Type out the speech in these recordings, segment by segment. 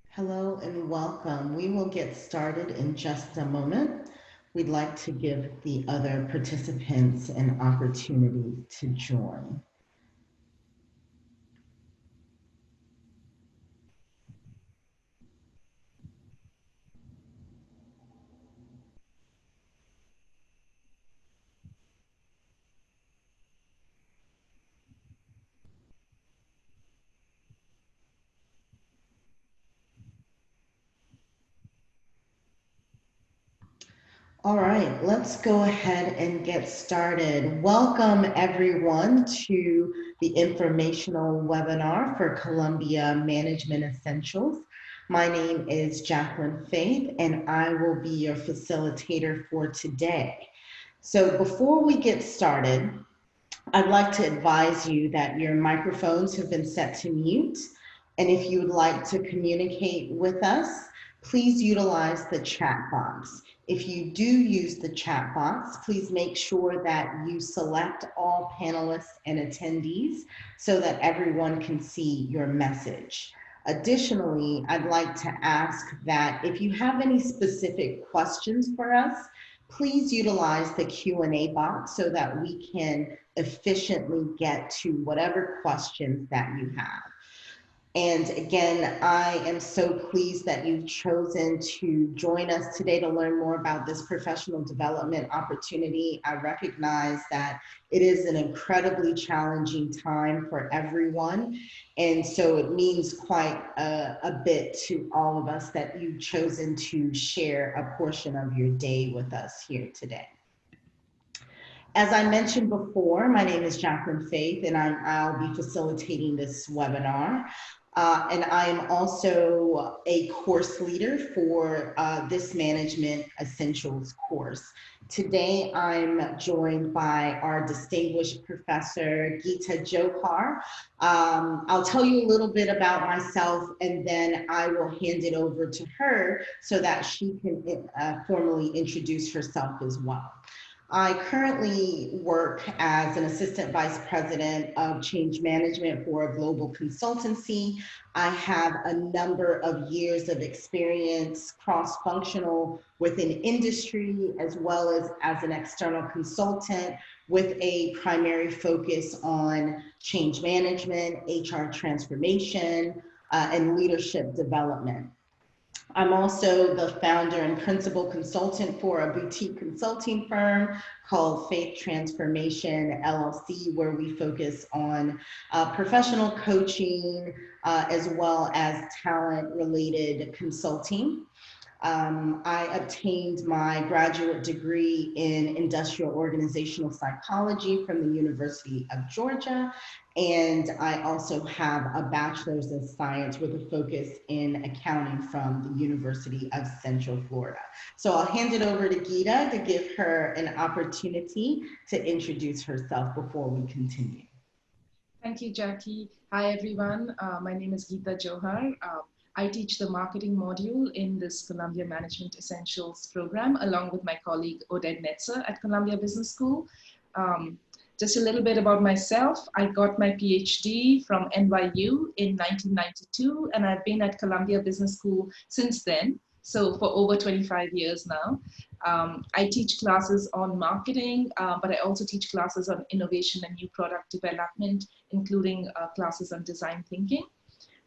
Hello and welcome. We will get started in just a moment. We'd like to give the other participants an opportunity to join. All right, let's go ahead and get started. Welcome everyone to the informational webinar for Columbia Management Essentials. My name is Jacqueline Faith and I will be your facilitator for today. So before we get started, I'd like to advise you that your microphones have been set to mute. And if you would like to communicate with us, please utilize the chat box. If you do use the chat box, please make sure that you select all panelists and attendees so that everyone can see your message. Additionally, I'd like to ask that if you have any specific questions for us, please utilize the Q&A box so that we can efficiently get to whatever questions that you have. And again, I am so pleased that you've chosen to join us today to learn more about this professional development opportunity. I recognize that it is an incredibly challenging time for everyone. And so it means quite a bit to all of us that you've chosen to share a portion of your day with us here today. As I mentioned before, my name is Jacqueline Faith, and I'll be facilitating this webinar. And I am also a course leader for this Management Essentials course. Today, I'm joined by our distinguished professor, Gita Johar. I'll tell you a little bit about myself, and then I will hand it over to her so that she can formally introduce herself as well. I currently work as an assistant vice president of change management for a global consultancy. I have a number of years of experience cross-functional within industry as well as an external consultant with a primary focus on change management, HR transformation, and leadership development. I'm also the founder and principal consultant for a boutique consulting firm called Faith Transformation LLC, where we focus on professional coaching as well as talent related consulting. I obtained my graduate degree in industrial organizational psychology from the University of Georgia. And I also have a bachelor's in science with a focus in accounting from the University of Central Florida. So I'll hand it over to Gita to give her an opportunity to introduce herself before we continue. Thank you, Jackie. Hi, everyone. My name is Gita Johar. I teach the marketing module in this Columbia Management Essentials program, along with my colleague Oded Netzer at Columbia Business School. Just a little bit about myself. I got my PhD from NYU in 1992, and I've been at Columbia Business School since then. So for over 25 years now. I teach classes on marketing, but I also teach classes on innovation and new product development, including classes on design thinking.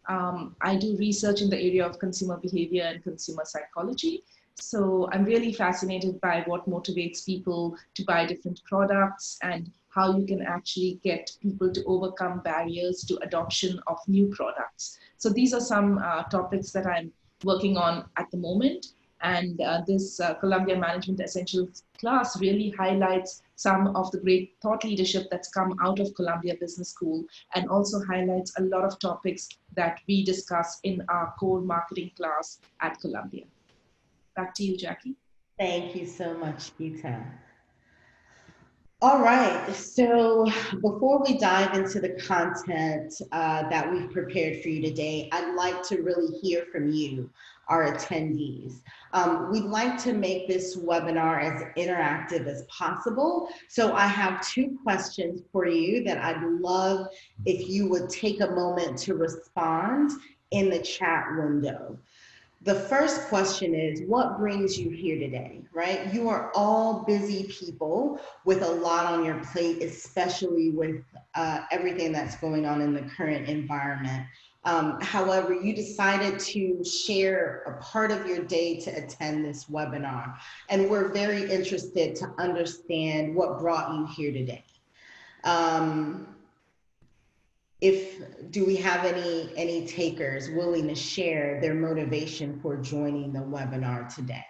I do research in the area of consumer behavior and consumer psychology. So I'm really fascinated by what motivates people to buy different products and how you can actually get people to overcome barriers to adoption of new products. So these are some topics that I'm working on at the moment. And this Columbia Management Essentials class really highlights some of the great thought leadership that's come out of Columbia Business School, and also highlights a lot of topics that we discuss in our core marketing class at Columbia. Back to you, Jackie. Thank you so much, Gita. All right, so before we dive into the content that we've prepared for you today, I'd like to really hear from you, our attendees. We'd like to make this webinar as interactive as possible. So I have two questions for you that I'd love if you would take a moment to respond in the chat window. The first question is, what brings you here today, right? You are all busy people with a lot on your plate, especially with everything that's going on in the current environment. However, you decided to share a part of your day to attend this webinar, and we're very interested to understand what brought you here today. If do we have any takers willing to share their motivation for joining the webinar today?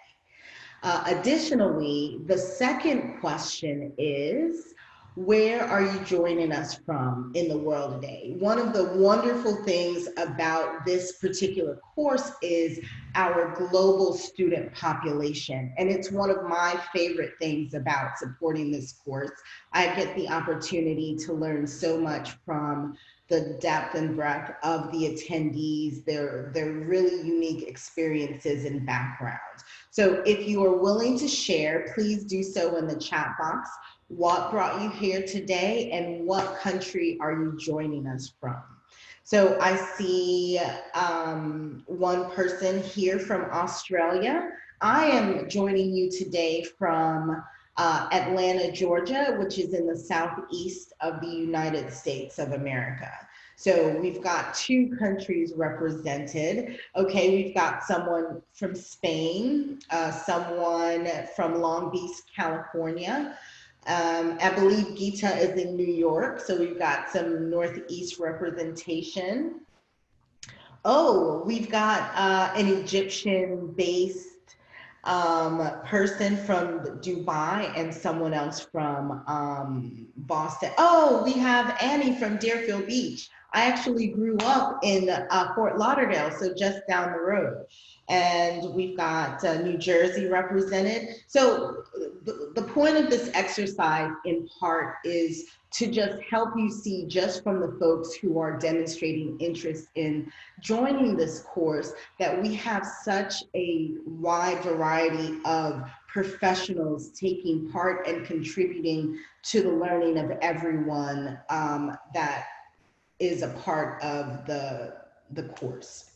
Additionally, the second question is, where are you joining us from in the world today? One of the wonderful things about this particular course is our global student population. And it's one of my favorite things about supporting this course. I get the opportunity to learn so much from the depth and breadth of the attendees, their really unique experiences and backgrounds. So if you are willing to share, please do so in the chat box. What brought you here today and what country are you joining us from? So I see one person here from Australia. I am joining you today from Atlanta, Georgia, which is in the southeast of the United States of America. So we've got two countries represented. Okay, we've got someone from Spain, someone from Long Beach, California. I believe Gita is in New York, so we've got some Northeast representation. Oh, we've got an Egyptian-based person from Dubai and someone else from Boston. Oh, we have Annie from Deerfield Beach. I actually grew up in Fort Lauderdale, so just down the road. And we've got New Jersey represented. So the point of this exercise in part is to just help you see, just from the folks who are demonstrating interest in joining this course, that we have such a wide variety of professionals taking part and contributing to the learning of everyone that is a part of the course.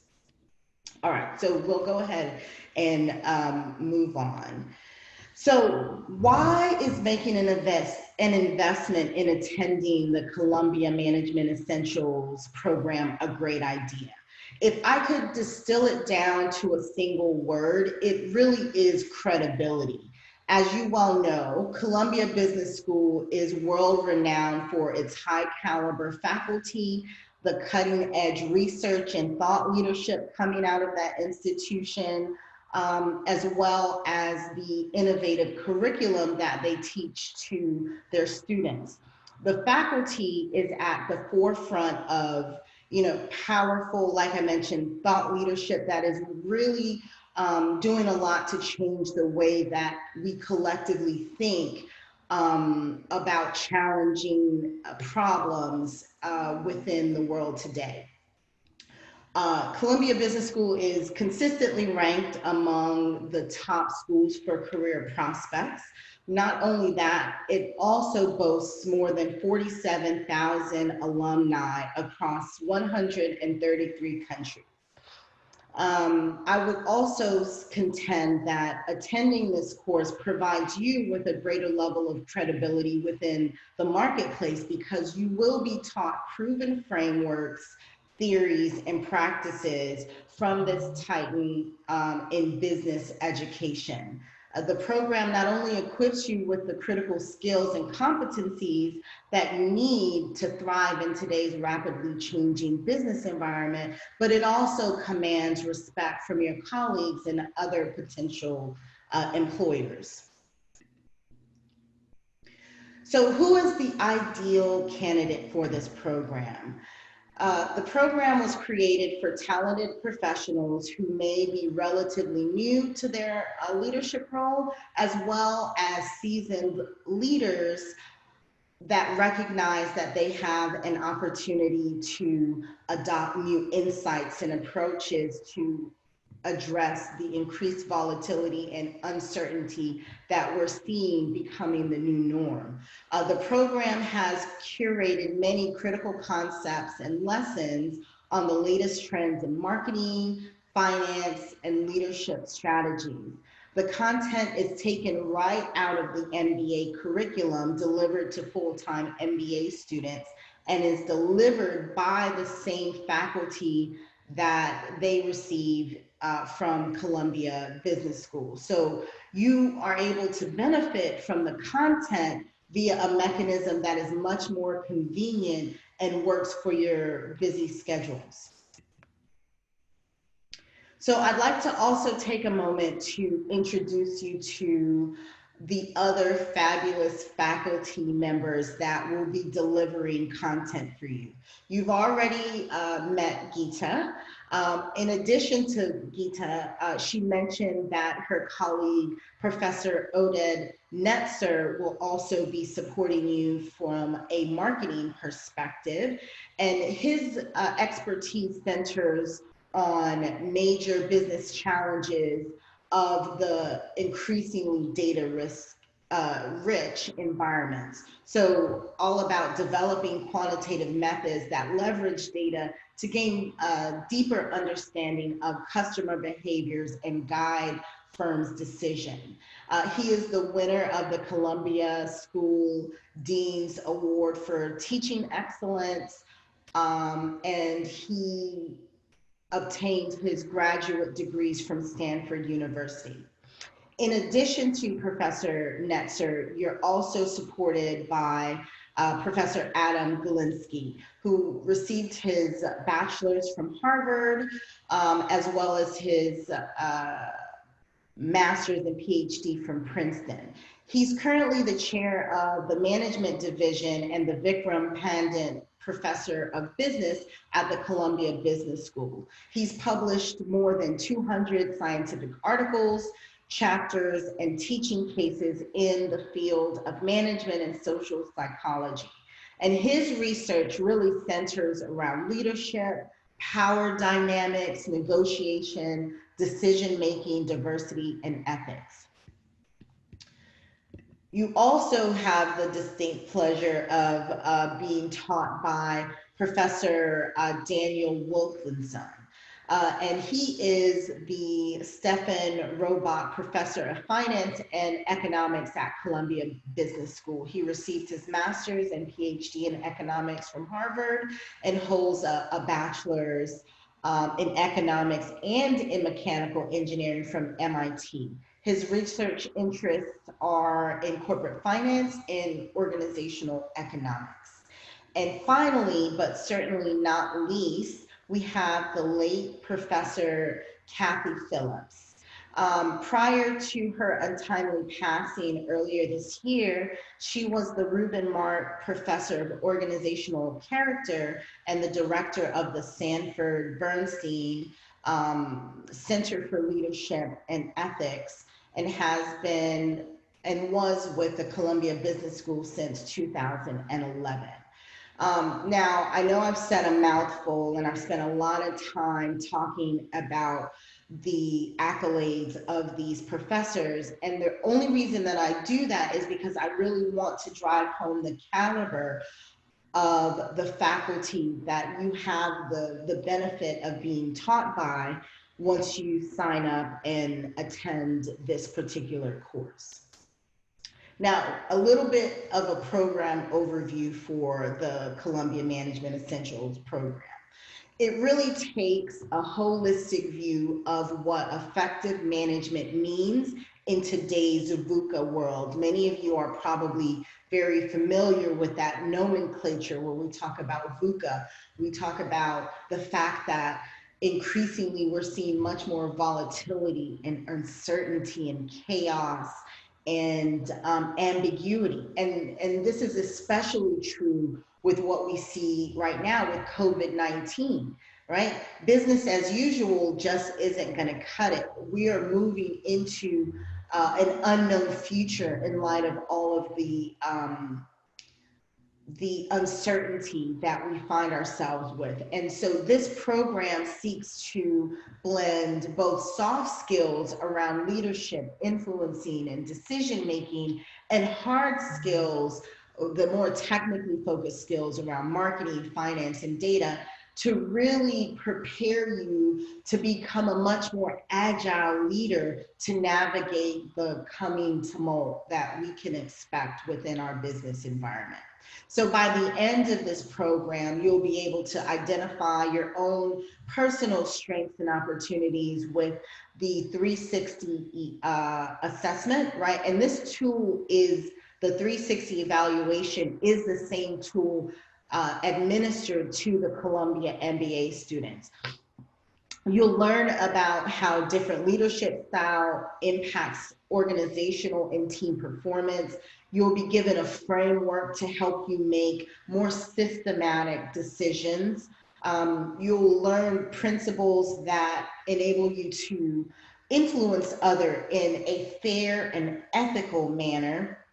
All right, so we'll go ahead and move on. So why is making an investment in attending the Columbia Management Essentials program a great idea? If I could distill it down to a single word, it really is credibility. As you well know, Columbia Business School is world renowned for its high caliber faculty, the cutting edge research and thought leadership coming out of that institution, as well as the innovative curriculum that they teach to their students. The faculty is at the forefront of, powerful, like I mentioned, thought leadership that is really doing a lot to change the way that we collectively think about challenging problems within the world today. Columbia Business School is consistently ranked among the top schools for career prospects. Not only that, it also boasts more than 47,000 alumni across 133 countries. I would also contend that attending this course provides you with a greater level of credibility within the marketplace, because you will be taught proven frameworks, theories, and practices from this titan in business education. The program not only equips you with the critical skills and competencies that you need to thrive in today's rapidly changing business environment, but it also commands respect from your colleagues and other potential employers. So who is the ideal candidate for this program? The program was created for talented professionals who may be relatively new to their leadership role, as well as seasoned leaders that recognize that they have an opportunity to adopt new insights and approaches to address the increased volatility and uncertainty that we're seeing becoming the new norm. The program has curated many critical concepts and lessons on the latest trends in marketing, finance, and leadership strategies. The content is taken right out of the MBA curriculum delivered to full-time MBA students and is delivered by the same faculty that they receive from Columbia Business School. So you are able to benefit from the content via a mechanism that is much more convenient and works for your busy schedules. So I'd like to also take a moment to introduce you to the other fabulous faculty members that will be delivering content for you. You've already met Gita. In addition to Gita, she mentioned that her colleague, Professor Oded Netzer, will also be supporting you from a marketing perspective. And his expertise centers on major business challenges of the increasingly data rich environments. So all about developing quantitative methods that leverage data to gain a deeper understanding of customer behaviors and guide firms' decision. He is the winner of the Columbia School Dean's Award for Teaching Excellence, and he obtained his graduate degrees from Stanford University. In addition to Professor Netzer, you're also supported by Professor Adam Galinsky, who received his bachelor's from Harvard, as well as his master's and PhD from Princeton. He's currently the chair of the management division and the Vikram Pandit Professor of Business at the Columbia Business School. He's published more than 200 scientific articles, chapters, and teaching cases in the field of management and social psychology. And his research really centers around leadership, power dynamics, negotiation, decision-making, diversity, and ethics. You also have the distinct pleasure of being taught by Professor Daniel Wolfenson. And he is the Stefan Robach Professor of Finance and Economics at Columbia Business School. He received his master's and PhD in economics from Harvard and holds a bachelor's in economics and in mechanical engineering from MIT. His research interests are in corporate finance and organizational economics. And finally, but certainly not least, we have the late Professor Kathy Phillips. Prior to her untimely passing earlier this year, she was the Reuben Mark Professor of Organizational Character and the director of the Sanford Bernstein Center for Leadership and Ethics, and has been and was with the Columbia Business School since 2011. Now, I know I've said a mouthful and I've spent a lot of time talking about the accolades of these professors. And the only reason that I do that is because I really want to drive home the caliber of the faculty that you have the benefit of being taught by once you sign up and attend this particular course. Now, a little bit of a program overview for the Columbia Management Essentials program. It really takes a holistic view of what effective management means in today's VUCA world. Many of you are probably very familiar with that nomenclature where we talk about VUCA. We talk about the fact that increasingly we're seeing much more volatility and uncertainty and chaos and ambiguity. And this is especially true with what we see right now with COVID-19, right? Business as usual just isn't going to cut it. We are moving into an unknown future in light of all of the uncertainty that we find ourselves with. And so this program seeks to blend both soft skills around leadership, influencing, and decision-making, and hard skills, the more technically focused skills around marketing, finance, and data, to really prepare you to become a much more agile leader to navigate the coming tumult that we can expect within our business environment. So by the end of this program, you'll be able to identify your own personal strengths and opportunities with the 360 assessment, right? And this tool is the 360 evaluation is the same tool administered to the Columbia MBA students. You'll learn about how different leadership style impacts organizational and team performance. You'll be given a framework to help you make more systematic decisions. You'll learn principles that enable you to influence others in a fair and ethical manner.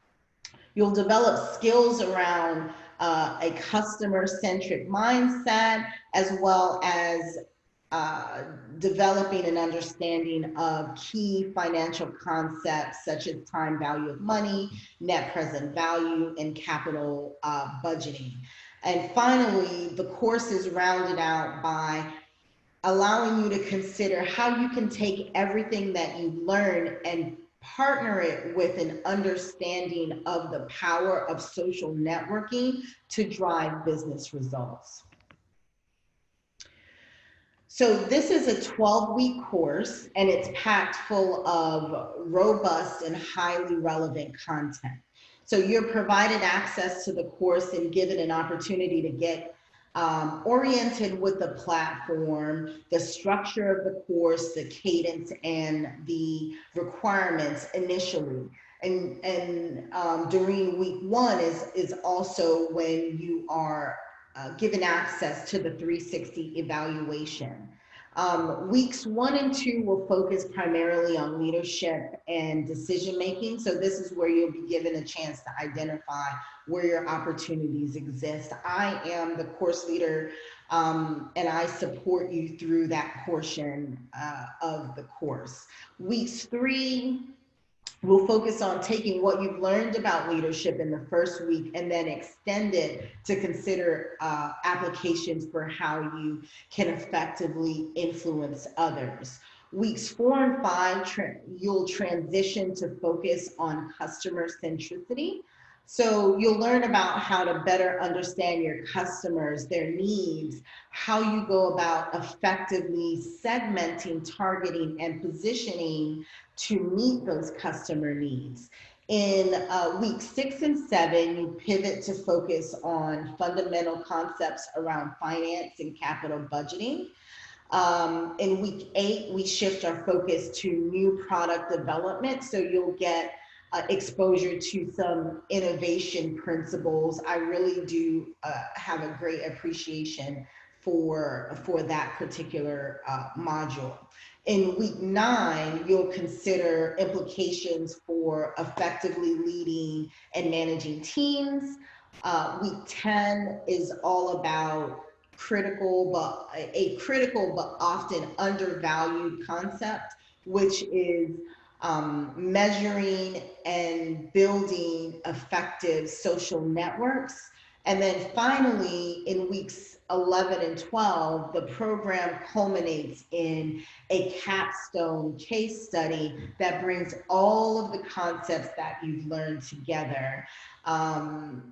You'll develop skills around a customer-centric mindset, as well as uh, developing an understanding of key financial concepts such as time value of money, net present value, and capital budgeting. And finally, the course is rounded out by allowing you to consider how you can take everything that you've learned and partner it with an understanding of the power of social networking to drive business results. So this is a 12-week course, and it's packed full of robust and highly relevant content. So you're provided access to the course and given an opportunity to get oriented with the platform, the structure of the course, the cadence, and the requirements initially. And during week one is also when you are given access to the 360 evaluation. Weeks 1 and 2 will focus primarily on leadership and decision making. So this is where you'll be given a chance to identify where your opportunities exist. I am the course leader, and I support you through that portion of the course. Weeks 3, we'll focus on taking what you've learned about leadership in the first week and then extend it to consider applications for how you can effectively influence others. Weeks 4 and 5, you'll transition to focus on customer centricity. So you'll learn about how to better understand your customers, their needs, how you go about effectively segmenting, targeting, and positioning to meet those customer needs. In week 6 and 7, you pivot to focus on fundamental concepts around finance and capital budgeting. In week 8, we shift our focus to new product development. So you'll get exposure to some innovation principles. I really do have a great appreciation for that particular module. In week 9, you'll consider implications for effectively leading and managing teams. Week 10 is all about critical but often undervalued concept, which is measuring and building effective social networks. And then finally, in weeks 11 and 12, the program culminates in a capstone case study that brings all of the concepts that you've learned together and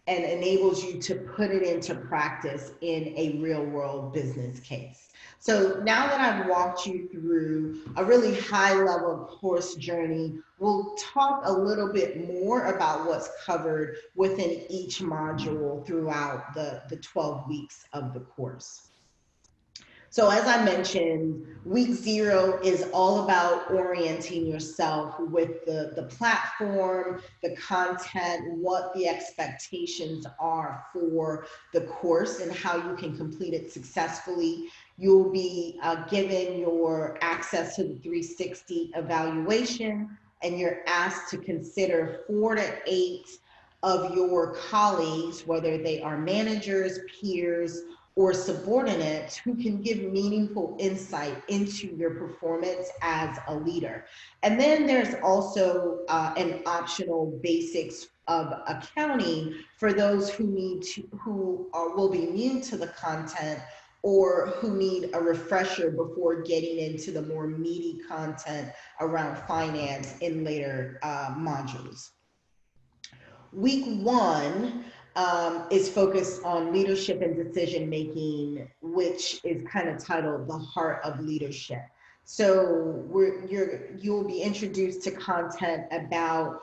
enables you to put it into practice in a real world business case. So now that I've walked you through a really high level course journey, we'll talk a little bit more about what's covered within each module throughout the 12 weeks of the course. So as I mentioned, week 0 is all about orienting yourself with the platform, the content, what the expectations are for the course and how you can complete it successfully. You'll be given your access to the 360 evaluation, and you're asked to consider 4 to 8 of your colleagues, whether they are managers, peers, or subordinates, who can give meaningful insight into your performance as a leader. And then there's also an optional basics of accounting for those who will be new to the content or who need a refresher before getting into the more meaty content around finance in later modules. Week one is focused on leadership and decision making, which is kind of titled The Heart of Leadership. So you'll be introduced to content about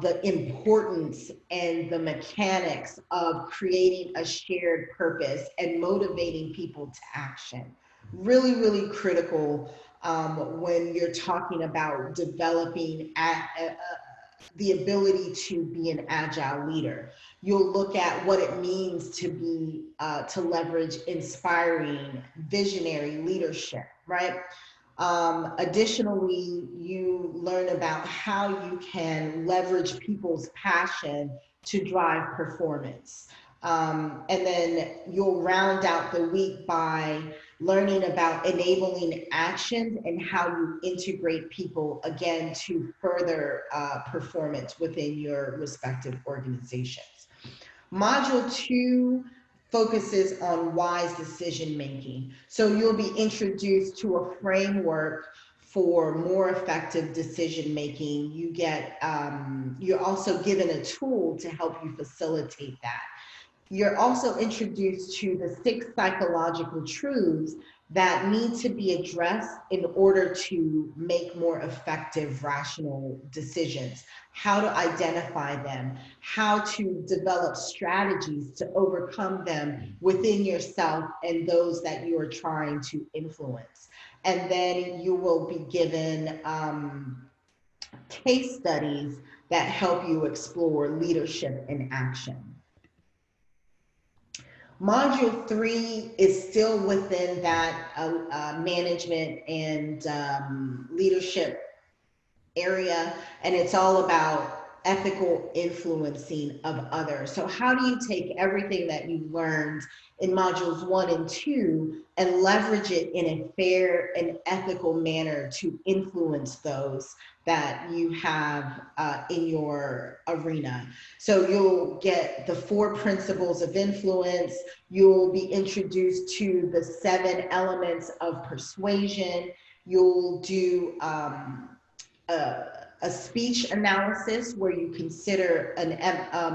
the importance and the mechanics of creating a shared purpose and motivating people to action. Really, really critical when you're talking about developing the ability to be an agile leader. You'll look at what it means to be to leverage inspiring, visionary leadership, right? Additionally, you learn about how you can leverage people's passion to drive performance. And then you'll round out the week by learning about enabling actions and how you integrate people again to further performance within your respective organizations. Module 2 focuses on wise decision making. So you'll be introduced to a framework for more effective decision making. You're also given a tool to help you facilitate that. You're also introduced to the 6 psychological truths that need to be addressed in order to make more effective rational decisions, how to identify them, how to develop strategies to overcome them within yourself and those that you are trying to influence. And then you will be given case studies that help you explore leadership in action. Module 3 is still within that management and leadership area, and it's all about ethical influencing of others. So how do you take everything that you've learned in modules 1 and 2 and leverage it in a fair and ethical manner to influence those that you have in your arena? So you'll get the 4 principles of influence. You'll be introduced to the 7 elements of persuasion. You'll do a speech analysis where you consider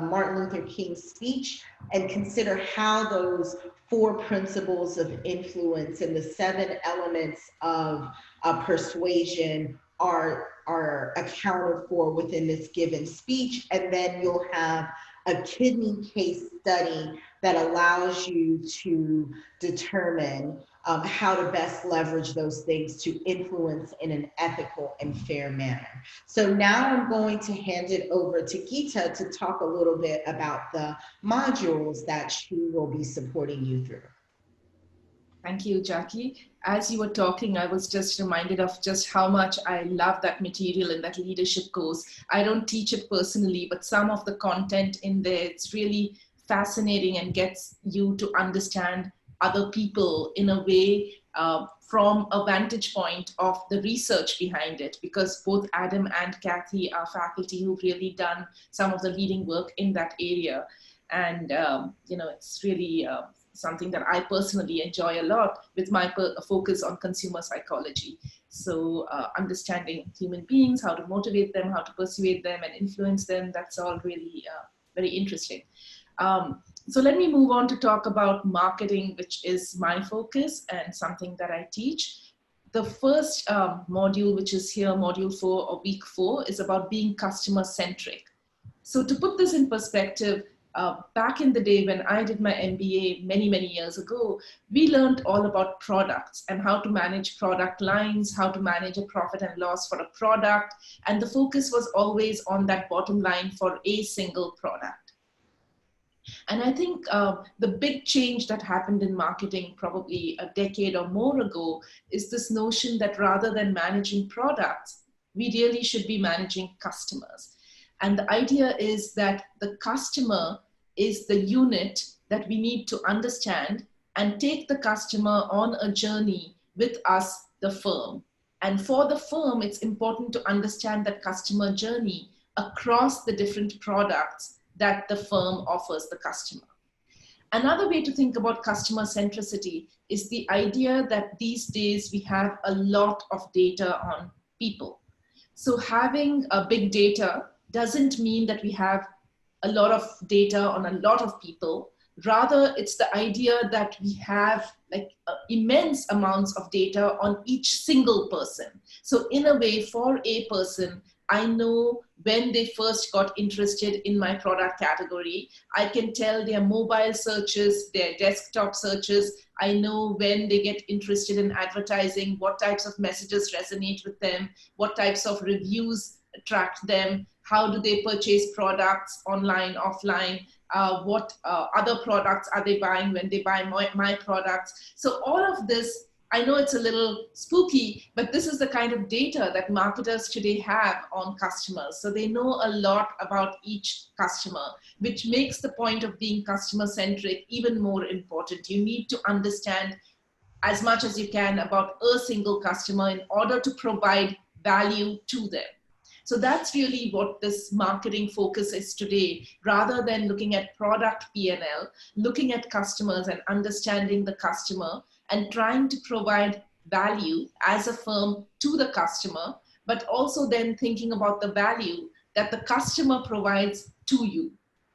Martin Luther King's speech and consider how those 4 principles of influence and the 7 elements of persuasion are accounted for within this given speech. And then you'll have a kidney case study that allows you to determine how to best leverage those things to influence in an ethical and fair manner. So now I'm going to hand it over to Gita to talk a little bit about the modules that she will be supporting you through. Thank you, Jackie. As you were talking, I was just reminded of just how much I love that material in that leadership course. I don't teach it personally, but some of the content in there, it's really fascinating and gets you to understand other people in a way from a vantage point of the research behind it, because both Adam and Kathy are faculty who've really done some of the leading work in that area. And, it's really something that I personally enjoy a lot with my focus on consumer psychology. So understanding human beings, how to motivate them, how to persuade them and influence them, that's all really very interesting. So let me move on to talk about marketing, which is my focus and something that I teach. The first module, which is here, module 4 or week 4, is about being customer-centric. So to put this in perspective, back in the day when I did my MBA many, many years ago, we learned all about products and how to manage product lines, how to manage a profit and loss for a product. And the focus was always on that bottom line for a single product. And I think the big change that happened in marketing probably a decade or more ago is this notion that rather than managing products, we really should be managing customers. And the idea is that the customer is the unit that we need to understand and take the customer on a journey with us, the firm. And for the firm, it's important to understand that customer journey across the different products that the firm offers the customer. Another way to think about customer centricity is the idea that these days we have a lot of data on people. So having a big data doesn't mean that we have a lot of data on a lot of people. Rather, it's the idea that we have like immense amounts of data on each single person. So in a way, for a person, I know when they first got interested in my product category. I can tell their mobile searches, their desktop searches. I know when they get interested in advertising, what types of messages resonate with them, what types of reviews attract them, how do they purchase products online, offline, what other products are they buying when they buy my products. So all of this, I know it's a little spooky, but this is the kind of data that marketers today have on customers. So they know a lot about each customer, which makes the point of being customer-centric even more important. You need to understand as much as you can about a single customer in order to provide value to them. So that's really what this marketing focus is today, rather than looking at product P&L, looking at customers and understanding the customer and trying to provide value as a firm to the customer, but also then thinking about the value that the customer provides to you.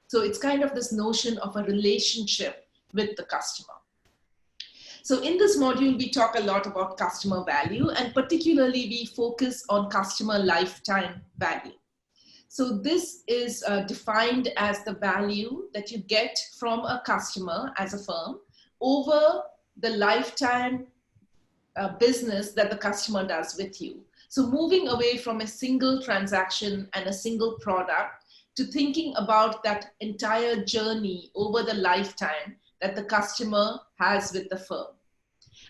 So it's kind of this notion of a relationship with the customer. So in this module, we talk a lot about customer value, and particularly we focus on customer lifetime value. So this is defined as the value that you get from a customer as a firm over the lifetime business that the customer does with you. So moving away from a single transaction and a single product to thinking about that entire journey over the lifetime that the customer has with the firm.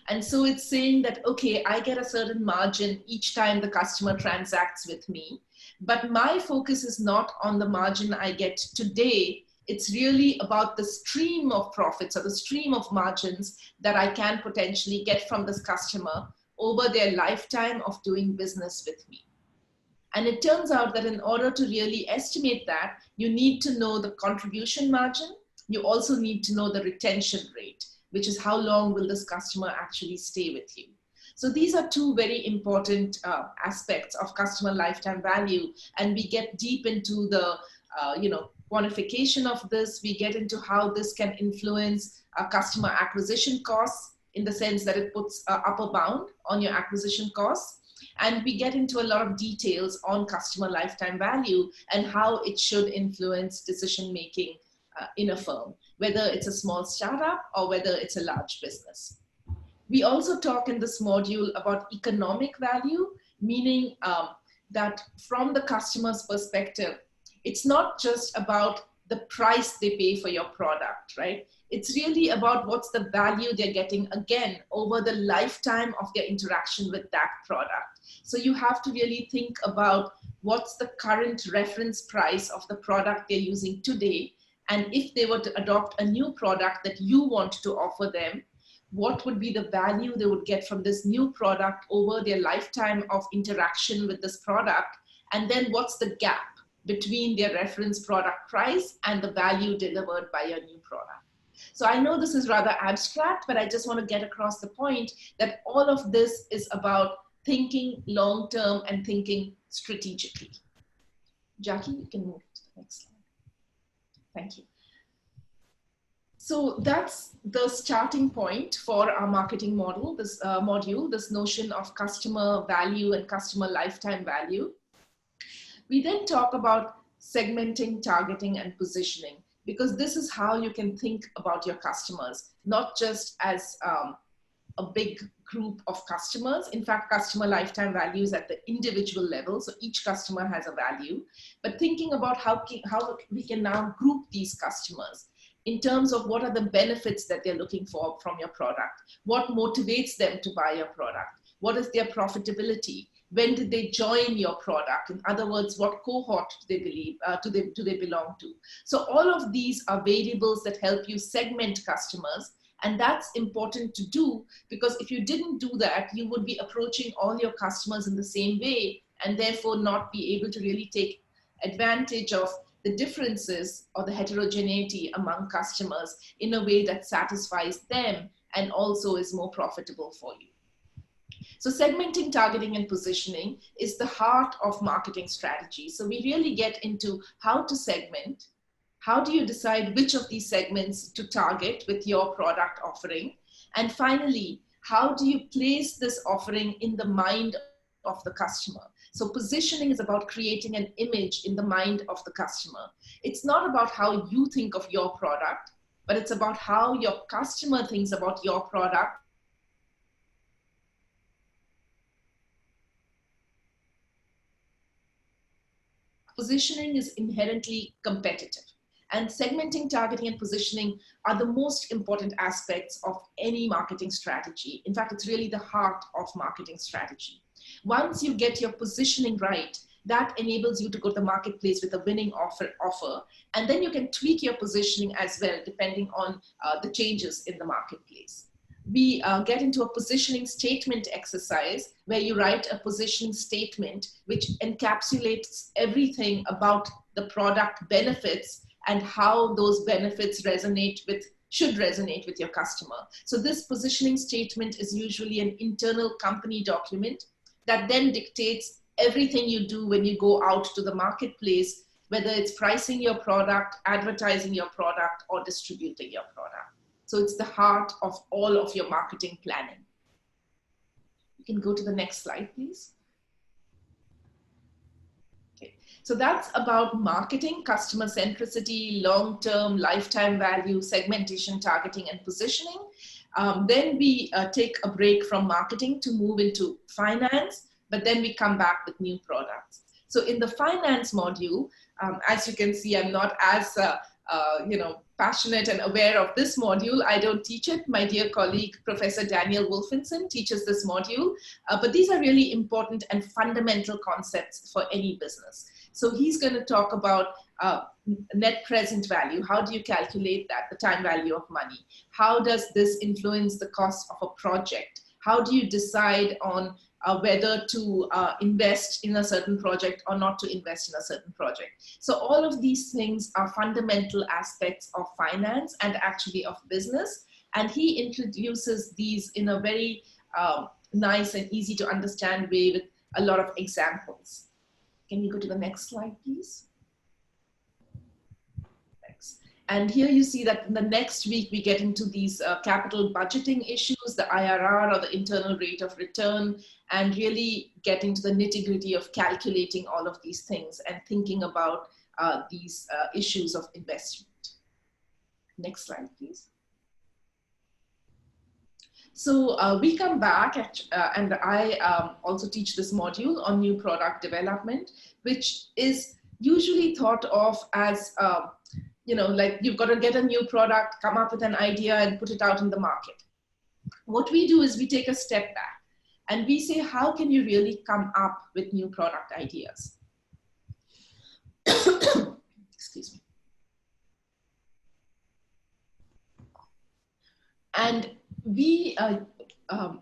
And so it's saying that, okay, I get a certain margin each time the customer transacts with me, but my focus is not on the margin I get today. It's really about the stream of profits or the stream of margins that I can potentially get from this customer over their lifetime of doing business with me. And it turns out that in order to really estimate that, you need to know the contribution margin. You also need to know the retention rate, which is how long will this customer actually stay with you. So these are two very important aspects of customer lifetime value. And we get deep into the quantification of this. We get into how this can influence customer acquisition costs, in the sense that it puts an upper bound on your acquisition costs. And we get into a lot of details on customer lifetime value and how it should influence decision-making in a firm, whether it's a small startup or whether it's a large business. We also talk in this module about economic value, meaning that from the customer's perspective, it's not just about the price they pay for your product, right? It's really about what's the value they're getting, again, over the lifetime of their interaction with that product. So you have to really think about what's the current reference price of the product they're using today. And if they were to adopt a new product that you want to offer them, what would be the value they would get from this new product over their lifetime of interaction with this product? And then what's the gap between their reference product price and the value delivered by your new product? So I know this is rather abstract, but I just want to get across the point that all of this is about thinking long-term and thinking strategically. Jackie, you can move to the next slide. Thank you. So that's the starting point for our marketing model, this module, this notion of customer value and customer lifetime value. We then talk about segmenting, targeting, and positioning, because this is how you can think about your customers, not just as a big group of customers. In fact, customer lifetime value is at the individual level, so each customer has a value, but thinking about how we can now group these customers in terms of what are the benefits that they're looking for from your product, what motivates them to buy your product, what is their profitability, when did they join your product? In other words, what cohort do they belong to? So all of these are variables that help you segment customers. And that's important to do, because if you didn't do that, you would be approaching all your customers in the same way and therefore not be able to really take advantage of the differences or the heterogeneity among customers in a way that satisfies them and also is more profitable for you. So segmenting, targeting, and positioning is the heart of marketing strategy. So we really get into how to segment. How do you decide which of these segments to target with your product offering? And finally, how do you place this offering in the mind of the customer? So positioning is about creating an image in the mind of the customer. It's not about how you think of your product, but it's about how your customer thinks about your product. Positioning is inherently competitive, and segmenting, targeting, and positioning are the most important aspects of any marketing strategy. In fact, it's really the heart of marketing strategy. Once you get your positioning right, that enables you to go to the marketplace with a winning offer, and then you can tweak your positioning as well, depending on the changes in the marketplace. We get into a positioning statement exercise where you write a positioning statement which encapsulates everything about the product benefits and how those benefits should resonate with your customer. So this positioning statement is usually an internal company document that then dictates everything you do when you go out to the marketplace, whether it's pricing your product, advertising your product, or distributing your product. So it's the heart of all of your marketing planning. You can go to the next slide, please. Okay. So that's about marketing, customer centricity, long-term, lifetime value, segmentation, targeting, and positioning. Then we take a break from marketing to move into finance, but then we come back with new products. So in the finance module, as you can see, I'm not as passionate and aware of this module. I don't teach it. My dear colleague, Professor Daniel Wolfenson, teaches this module. But these are really important and fundamental concepts for any business. So he's going to talk about net present value. How do you calculate that, the time value of money? How does this influence the cost of a project? How do you decide on whether to invest in a certain project or not to invest in a certain project? So all of these things are fundamental aspects of finance and actually of business. And he introduces these in a very nice and easy to understand way with a lot of examples. Can you go to the next slide, please? Thanks. And here you see that in the next week, we get into these capital budgeting issues, the IRR or the internal rate of return, and really get into the nitty-gritty of calculating all of these things and thinking about these issues of investment. Next slide, please. So we come back and I also teach this module on new product development, which is usually thought of as, like you've got to get a new product, come up with an idea and put it out in the market. What we do is we take a step back and we say, how can you really come up with new product ideas? Excuse me. And we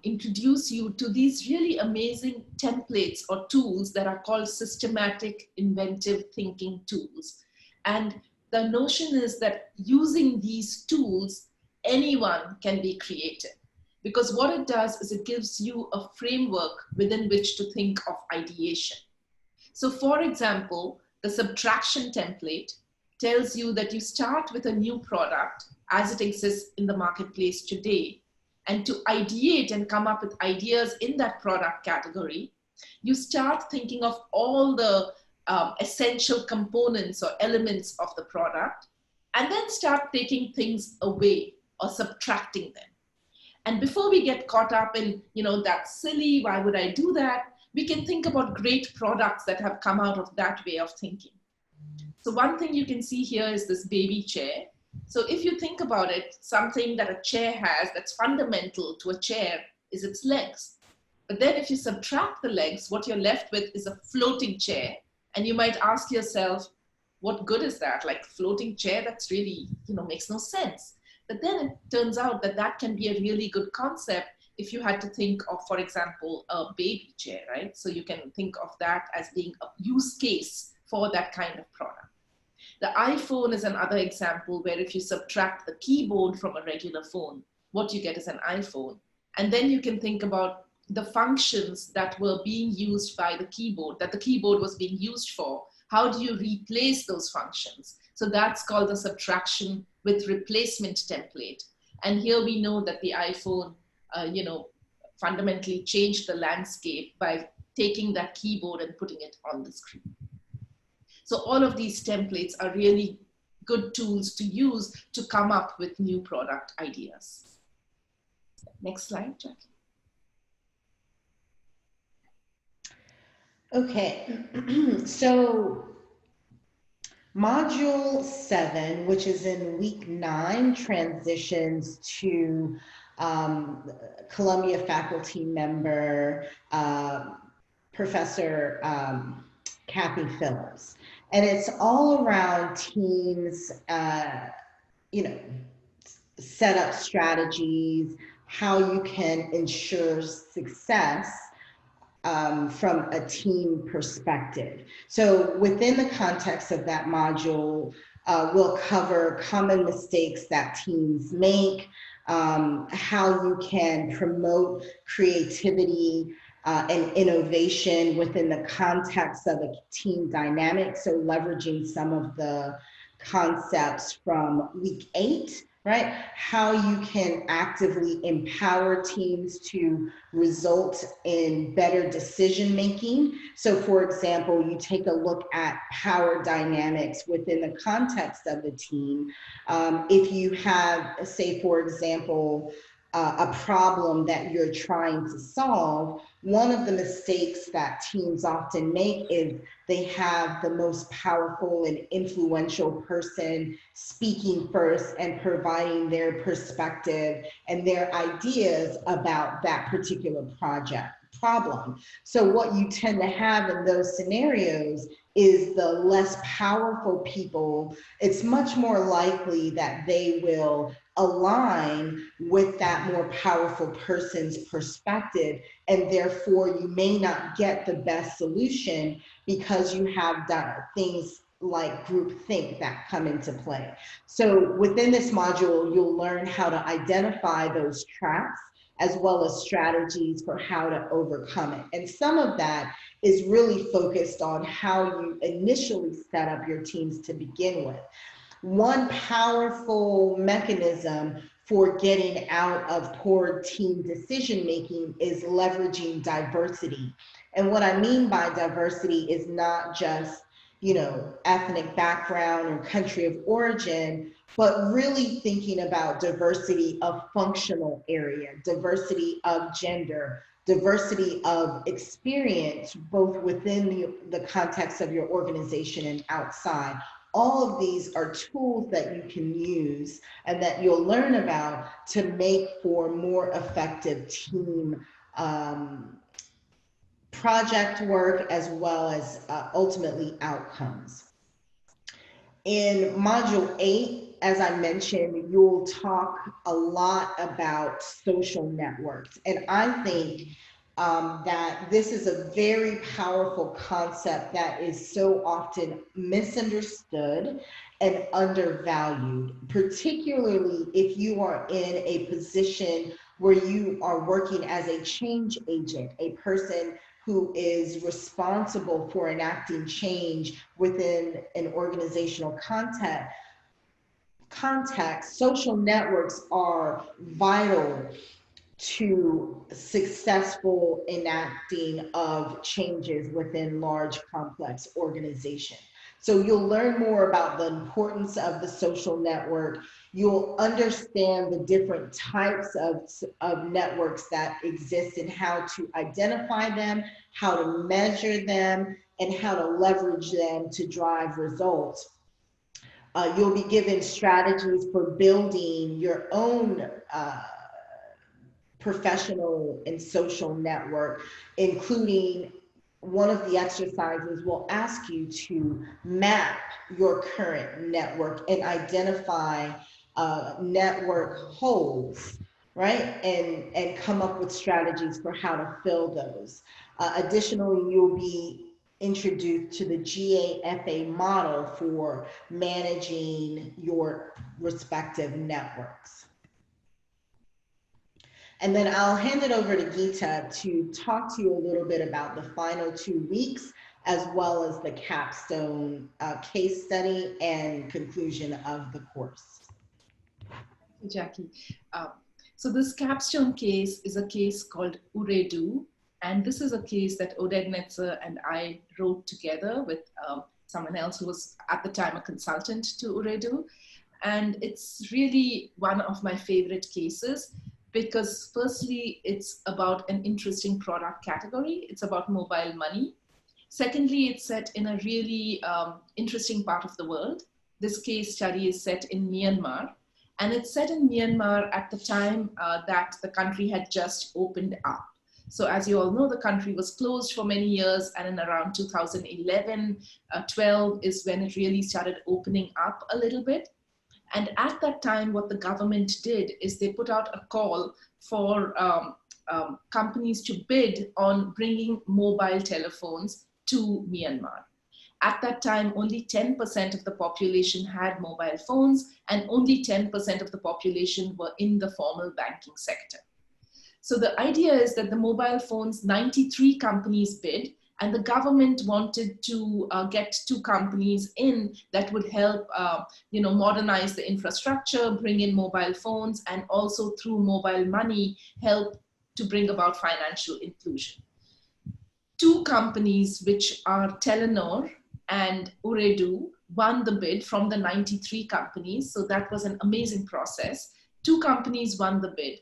introduce you to these really amazing templates or tools that are called systematic inventive thinking tools. And the notion is that using these tools, anyone can be creative. Because what it does is it gives you a framework within which to think of ideation. So for example, the subtraction template tells you that you start with a new product as it exists in the marketplace today. And to ideate and come up with ideas in that product category, you start thinking of all the essential components or elements of the product, and then start taking things away or subtracting them. And before we get caught up in, that's silly, why would I do that? We can think about great products that have come out of that way of thinking. So one thing you can see here is this baby chair. So if you think about it, something that a chair has that's fundamental to a chair is its legs. But then if you subtract the legs, what you're left with is a floating chair. And you might ask yourself, what good is that? Like floating chair, that's really, makes no sense. But then it turns out that that can be a really good concept if you had to think of, for example, a baby chair, right? So you can think of that as being a use case for that kind of product. The iPhone is another example where if you subtract the keyboard from a regular phone, what you get is an iPhone. And then you can think about the functions that were being used by the keyboard, that the keyboard was being used for. How do you replace those functions? So that's called the subtraction with replacement template. And here we know that the iPhone, fundamentally changed the landscape by taking that keyboard and putting it on the screen. So all of these templates are really good tools to use to come up with new product ideas. Next slide, Jackie. Okay, so Module 7, which is in week 9, transitions to Columbia faculty member, Professor Kathy Phillips. And it's all around teams, set up strategies, how you can ensure success from a team perspective. So within the context of that module, we'll cover common mistakes that teams make, how you can promote creativity and innovation within the context of a team dynamic. So leveraging some of the concepts from week 8, right? How you can actively empower teams to result in better decision making. So for example, you take a look at power dynamics within the context of the team. If you have, say, for example, a problem that you're trying to solve, one of the mistakes that teams often make is they have the most powerful and influential person speaking first and providing their perspective and their ideas about that particular problem. So what you tend to have in those scenarios is the less powerful people, it's much more likely that they will align with that more powerful person's perspective, and therefore you may not get the best solution because you have done things like groupthink that come into play. So within this module, you'll learn how to identify those traps as well as strategies for how to overcome it. And some of that is really focused on how you initially set up your teams to begin with. One powerful mechanism for getting out of poor team decision making is leveraging diversity. And what I mean by diversity is not just, ethnic background or country of origin, but really thinking about diversity of functional area, diversity of gender, diversity of experience, both within the context of your organization and outside. All of these are tools that you can use and that you'll learn about to make for more effective team project work as well as ultimately outcomes. In Module 8, as I mentioned, you'll talk a lot about social networks. And I think that this is a very powerful concept that is so often misunderstood and undervalued, particularly if you are in a position where you are working as a change agent, a person who is responsible for enacting change within an organizational context. Social networks are vital to successful enacting of changes within large complex organizations. So you'll learn more about the importance of the social network. You'll understand the different types of networks that exist and how to identify them, how to measure them, and how to leverage them to drive results. You'll be given strategies for building your own professional and social network, including one of the exercises will ask you to map your current network and identify network holes, right? And come up with strategies for how to fill those. Additionally, you'll be introduced to the GAFA model for managing your respective networks. And then I'll hand it over to Gita to talk to you a little bit about the final 2 weeks, as well as the capstone case study and conclusion of the course. Thank you, Jackie. So this capstone case is a case called Uredu. And this is a case that Oded Netzer and I wrote together with someone else who was at the time a consultant to Uredu. And it's really one of my favorite cases because firstly, it's about an interesting product category. It's about mobile money. Secondly, it's set in a really interesting part of the world. This case study is set in Myanmar. And it's set in Myanmar at the time that the country had just opened up. So as you all know, the country was closed for many years, and in around 2011, 12 is when it really started opening up a little bit. And at that time, what the government did is they put out a call for companies to bid on bringing mobile telephones to Myanmar. At that time, only 10% of the population had mobile phones, and only 10% of the population were in the formal banking sector. So the idea is that the mobile phones, 93 companies bid, and the government wanted to get 2 companies in that would help modernize the infrastructure, bring in mobile phones, and also through mobile money, help to bring about financial inclusion. 2 companies, which are Telenor and Uredu, won the bid from the 93 companies. So that was an amazing process. 2 companies won the bid.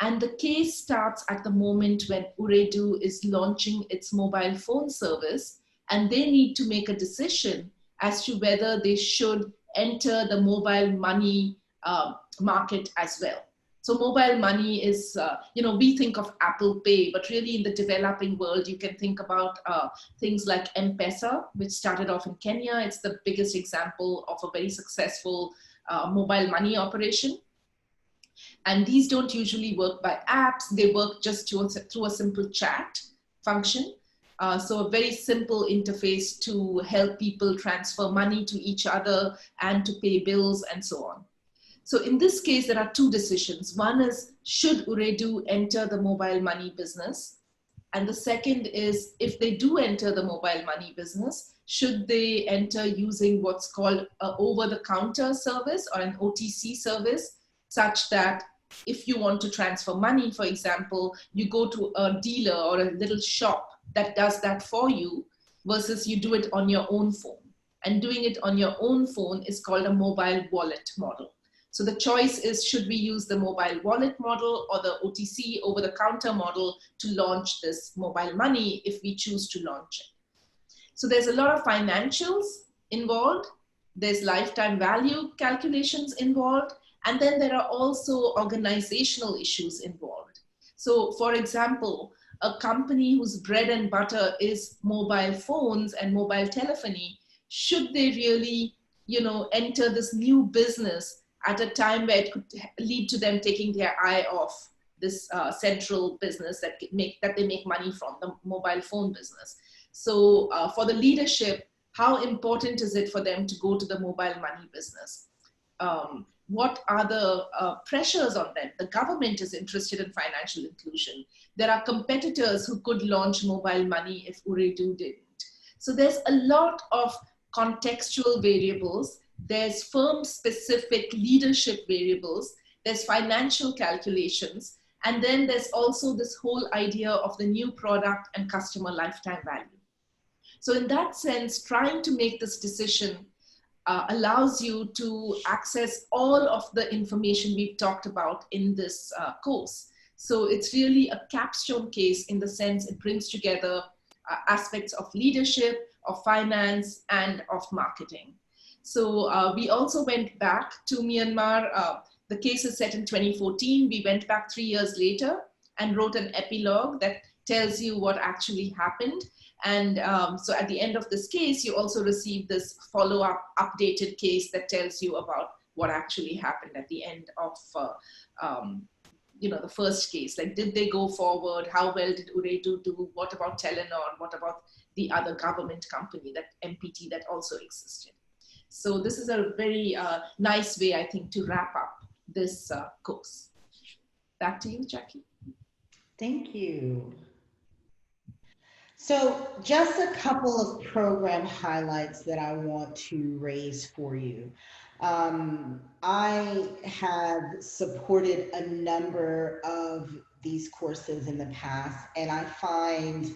And the case starts at the moment when Uredu is launching its mobile phone service, and they need to make a decision as to whether they should enter the mobile money market as well. So mobile money is, we think of Apple Pay, but really in the developing world, you can think about things like M-Pesa, which started off in Kenya. It's the biggest example of a very successful mobile money operation. And these don't usually work by apps. They work just through a simple chat function. So a very simple interface to help people transfer money to each other and to pay bills and so on. So in this case, there are 2 decisions. One is, should Uredu enter the mobile money business? And the second is, if they do enter the mobile money business, should they enter using what's called an over-the-counter service or an OTC service, such that if you want to transfer money, for example, you go to a dealer or a little shop that does that for you versus you do it on your own phone. And doing it on your own phone is called a mobile wallet model. So the choice is, should we use the mobile wallet model or the OTC over-the-counter model to launch this mobile money if we choose to launch it? So there's a lot of financials involved. There's lifetime value calculations involved. And then there are also organizational issues involved. So for example, a company whose bread and butter is mobile phones and mobile telephony, should they really, enter this new business at a time where it could lead to them taking their eye off this central business that they make money from, the mobile phone business? So for the leadership, how important is it for them to go to the mobile money business? What are the pressures on them? The government is interested in financial inclusion. There are competitors who could launch mobile money if Uredu didn't. So there's a lot of contextual variables. There's firm-specific leadership variables. There's financial calculations. And then there's also this whole idea of the new product and customer lifetime value. So in that sense, trying to make this decision allows you to access all of the information we've talked about in this course. So it's really a capstone case in the sense it brings together aspects of leadership, of finance, and of marketing. So we also went back to Myanmar. The case is set in 2014. We went back 3 years later and wrote an epilogue that tells you what actually happened. And so at the end of this case, you also receive this follow-up updated case that tells you about what actually happened at the end of the first case, like did they go forward? How well did Uredu do? What about Telenor? What about the other government company, that MPT that also existed? So this is a very nice way, I think, to wrap up this course. Back to you, Jackie. Thank you. So just a couple of program highlights that I want to raise for you. I have supported a number of these courses in the past, and I find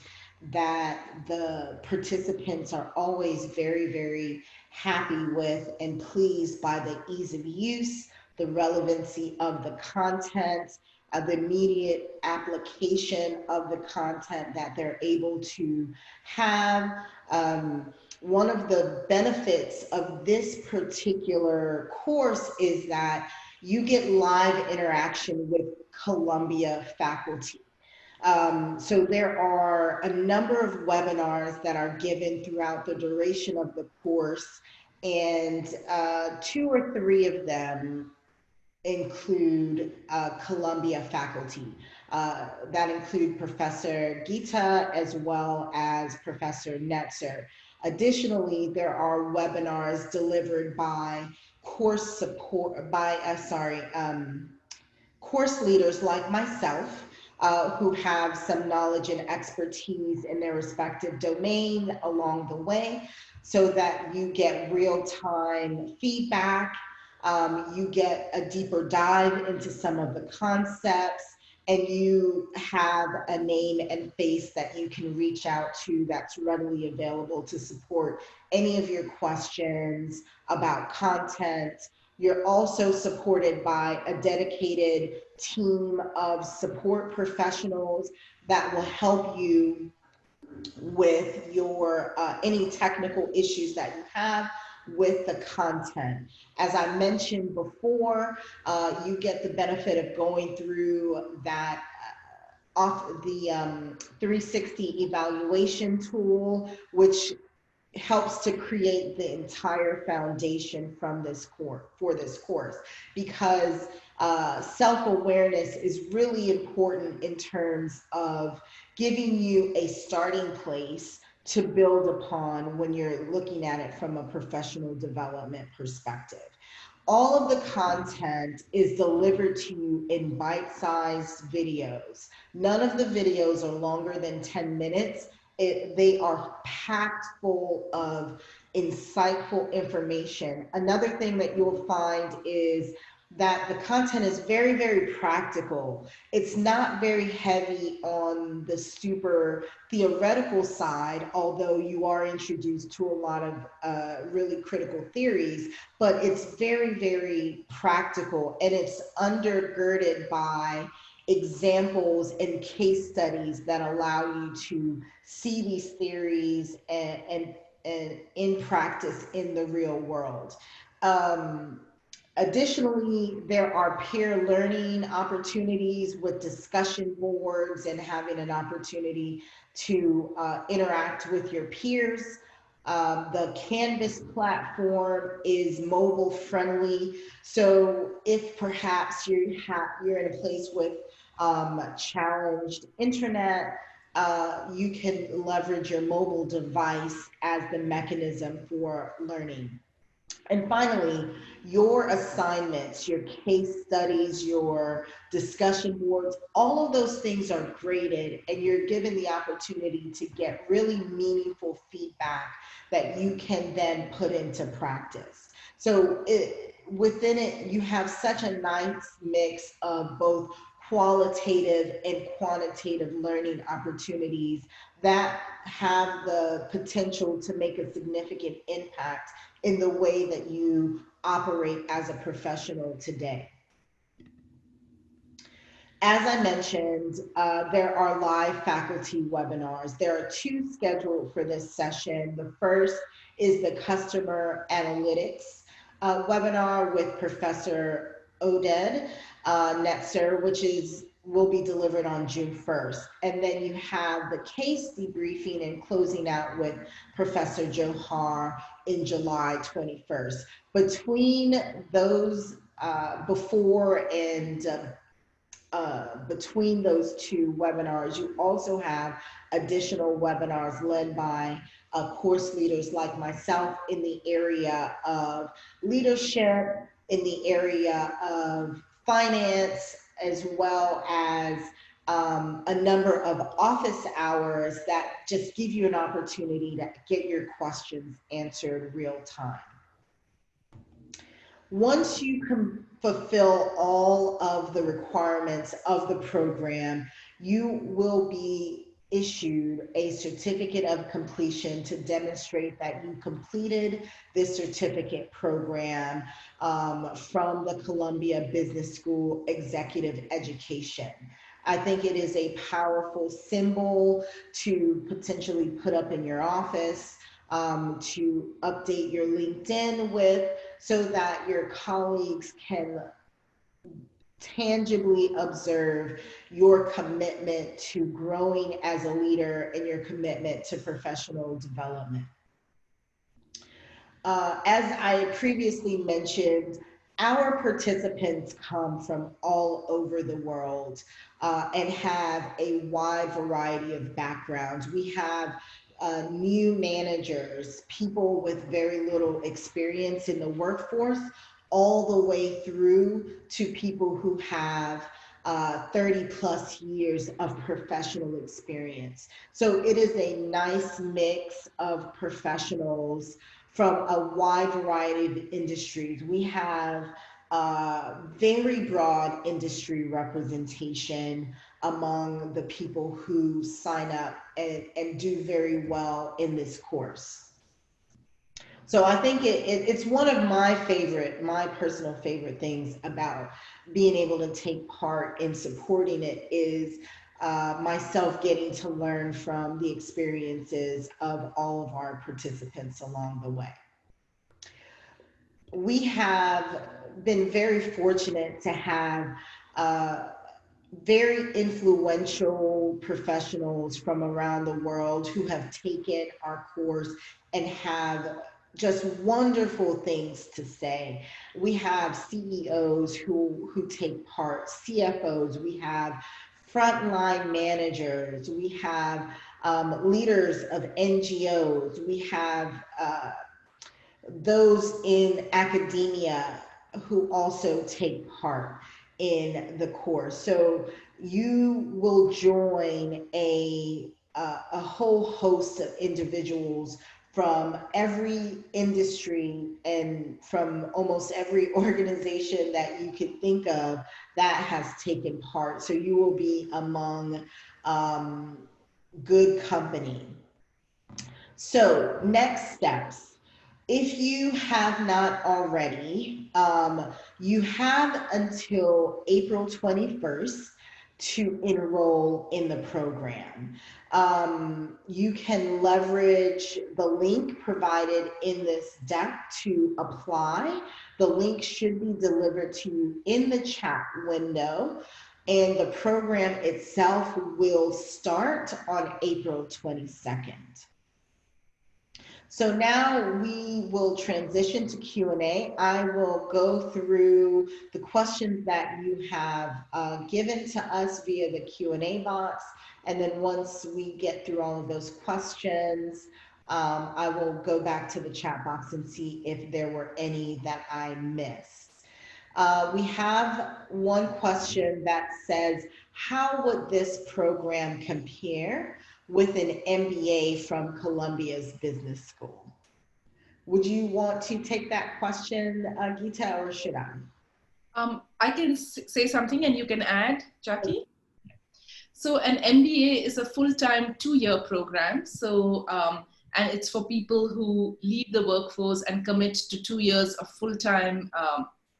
that the participants are always very, very happy with and pleased by the ease of use, the relevancy of the content, the immediate application of the content that they're able to have. One of the benefits of this particular course is that you get live interaction with Columbia faculty. So there are a number of webinars that are given throughout the duration of the course, and 2 or 3 of them include Columbia faculty. That include Professor Gita as well as Professor Netzer. Additionally, there are webinars delivered by course support by course leaders like myself, who have some knowledge and expertise in their respective domain along the way, so that you get real-time feedback, you get a deeper dive into some of the concepts, and you have a name and face that you can reach out to that's readily available to support any of your questions about content. You're also supported by a dedicated team of support professionals that will help you with your any technical issues that you have with the content. As I mentioned before, you get the benefit of going through that off the 360 evaluation tool, which helps to create the entire foundation from this course for this course, because self-awareness is really important in terms of giving you a starting place to build upon when you're looking at it from a professional development perspective. All of the content is delivered to you in bite-sized videos. None of the videos are longer than 10 minutes. They are packed full of insightful information. Another thing that you'll find is that the content is very, very practical. It's not very heavy on the super theoretical side, although you are introduced to a lot of really critical theories, but it's very, very practical, and it's undergirded by examples and case studies that allow you to see these theories and in practice in the real world. Um, Additionally, there are peer learning opportunities with discussion boards and having an opportunity to interact with your peers. The Canvas platform is mobile friendly. So if perhaps you're in a place with challenged internet, you can leverage your mobile device as the mechanism for learning. And finally, your assignments, your case studies, your discussion boards, all of those things are graded, and you're given the opportunity to get really meaningful feedback that you can then put into practice. So within it, you have such a nice mix of both qualitative and quantitative learning opportunities that have the potential to make a significant impact in the way that you operate as a professional today. As I mentioned, there are live faculty webinars. There are 2 scheduled for this session. The first is the customer analytics webinar with Professor Oded Netzer, which will be delivered on June 1st. And then you have the case debriefing and closing out with Professor Johar in July 21st. Between those before and between those two webinars, you also have additional webinars led by course leaders like myself in the area of leadership, in the area of finance, as well as a number of office hours that just give you an opportunity to get your questions answered real time. Once you can fulfill all of the requirements of the program, you will be issued a certificate of completion to demonstrate that you completed this certificate program from the Columbia Business School Executive Education. I think it is a powerful symbol to potentially put up in your office, to update your LinkedIn with, so that your colleagues can tangibly observe your commitment to growing as a leader and your commitment to professional development. As I previously mentioned, our participants come from all over the world and have a wide variety of backgrounds. We have new managers, people with very little experience in the workforce, all the way through to people who have 30 plus years of professional experience. So it is a nice mix of professionals from a wide variety of industries. We have very broad industry representation among the people who sign up and do very well in this course. So I think it's one of my personal favorite things about being able to take part in supporting it is myself getting to learn from the experiences of all of our participants along the way. We have been very fortunate to have very influential professionals from around the world who have taken our course and have just wonderful things to say. We have CEOs who take part, CFOs, we have frontline managers, we have leaders of NGOs, we have those in academia who also take part in the course. So you will join a whole host of individuals from every industry and from almost every organization that you could think of that has taken part. So you will be among good company. So next steps. If you have not already, you have until April 21st to enroll in the program. You can leverage the link provided in this deck to apply. The link should be delivered to you in the chat window, and the program itself will start on April 22nd. So now we will transition to Q&A. I will go through the questions that you have given to us via the Q&A box. And then once we get through all of those questions, I will go back to the chat box and see if there were any that I missed. We have one question that says, how would this program compare with an MBA from Columbia's Business School? Would you want to take that question, Gita, or should I? I can say something and you can add, Jackie. So an MBA is a full-time 2-year program. So, and it's for people who leave the workforce and commit to 2 years of full-time